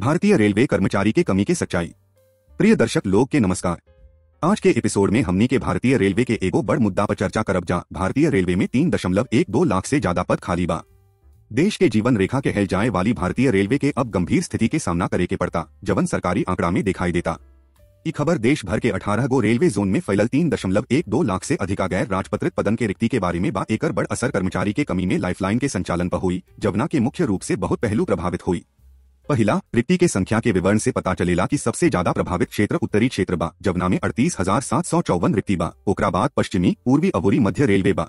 भारतीय रेलवे कर्मचारी के कमी के सच्चाई। प्रिय दर्शक लोग के नमस्कार। आज के एपिसोड में हमनी के भारतीय रेलवे के एगो बड़ मुद्दा पर चर्चा करब जा। भारतीय रेलवे में 3.12 लाख से ज्यादा पद खाली बा। देश के जीवन रेखा के कहल जाए वाली भारतीय रेलवे के अब गंभीर स्थिति के सामना करे के पड़ता, जवन सरकारी आंकड़ा में दिखाई देता। ये खबर देश भर के 18 गो रेलवे जोन में फैलल 3.12 लाख से अधिका गैर राजपत्रित पदन के रिक्ति के बारे में बा। एकर बड़ असर कर्मचारी के कमी में लाइफलाइन के संचालन पर हुई, जवना के मुख्य रूप से बहुत पहलू प्रभावित हुई। पहला, रिक्ति के संख्या के विवरण से पता चलेला कि सबसे ज्यादा प्रभावित क्षेत्र उत्तरी क्षेत्र बा, जवना में 38,754 रिक्ति बा। ओकरा बाद पश्चिमी, पूर्वी अवोरी मध्य रेलवे बा।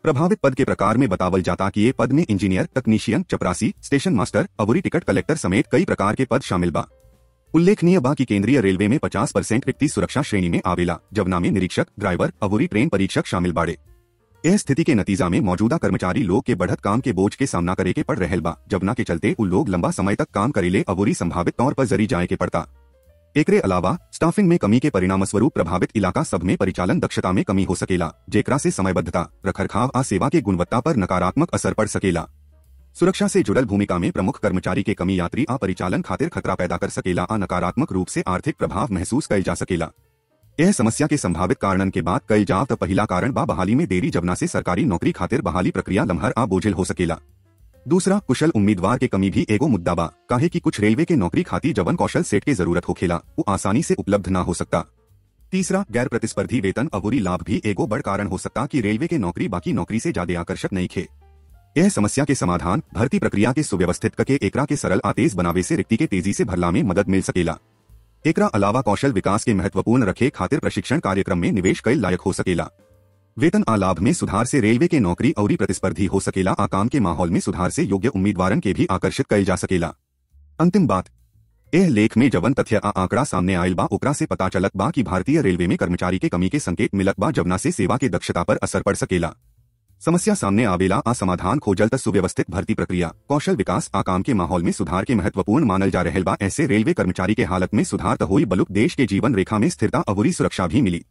प्रभावित पद के प्रकार में बतावल जाता कि ये पद में इंजीनियर, तकनीशियन, चपरासी, स्टेशन मास्टर, अवोरी टिकट कलेक्टर समेत कई प्रकार के पद शामिल बा। उल्लेखनीय बा कि केंद्रीय रेलवे में 50% रिक्ति सुरक्षा श्रेणी में आवेला, जवना में निरीक्षक, ड्राइवर, अवोरी ट्रेन परीक्षक शामिल बाड़े। यह स्थिति के नतीजा में मौजूदा कर्मचारी लोग के बढ़त काम के बोझ के सामना करे के पड़ रहल बा, जवना के चलते उ लोग लंबा समय तक काम करेले अवोरी संभावित तौर पर जरी जाए के पड़ता। एकरे अलावा स्टाफिंग में कमी के परिणामस्वरूप प्रभावित इलाका सब में परिचालन दक्षता में कमी हो सकेला, जेकरा से समयबद्धता, रखरखाव आ सेवा के गुणवत्ता पर नकारात्मक असर पड़ सकेला। सुरक्षा से जुड़ल भूमिका में प्रमुख कर्मचारी के कमी यात्री आ परिचालन खातिर खतरा पैदा कर सकेला आ नकारात्मक रूप से आर्थिक प्रभाव महसूस कइल जा सकेला। यह समस्या के संभावित कारणन के बाद कइल जाव त पहिला कारण बा बहाली में देरी, जवना से सरकारी नौकरी खातिर बहाली प्रक्रिया लम्हर आ बोझिल हो सकेला। दूसरा, कुशल उम्मीदवार के कमी भी एगो मुद्दा बा, काहे कि कुछ रेलवे के नौकरी खातिर जवन कौशल सेट के जरूरत होखेला वो आसानी से उपलब्ध न हो सकता। तीसरा, गैर प्रतिस्पर्धी वेतन अवोरी लाभ भी एगो बड़ कारण हो सकता कि रेलवे के नौकरी बाकी नौकरी से ज्यादा आकर्षक नहीं खे। यह समस्या के समाधान भर्ती प्रक्रिया के सुव्यवस्थित करके एकरा के सरल आ तेज बनावे से रिक्ति के तेजी से भरला में मदद मिल सकेला। एकरा अलावा कौशल विकास के महत्वपूर्ण रखे खातिर प्रशिक्षण कार्यक्रम में निवेश कईल लायक हो सकेला। वेतन आ लाभ में सुधार से रेलवे के नौकरी और प्रतिस्पर्धी हो सकेला आ काम के माहौल में सुधार से योग्य उम्मीदवारन के भी आकर्षित कईल जा सकेला। अंतिम बात, यह लेख में जवन तथ्य आ आंकड़ा सामने आयल बा ओकरा से पता चलत बा कि भारतीय रेलवे में कर्मचारी के कमी के संकेत मिलत बा, जवना से सेवा के दक्षता पर असर पड़ सकेला। समस्या सामने आवेला आ समाधान खोजल त सुव्यवस्थित भर्ती प्रक्रिया, कौशल विकास आ काम के माहौल में सुधार के महत्वपूर्ण मानल जा रहल बा। ऐसे रेलवे कर्मचारी के हालत में सुधार त होई बलुक देश के जीवन रेखा में स्थिरता अवोरी सुरक्षा भी मिली।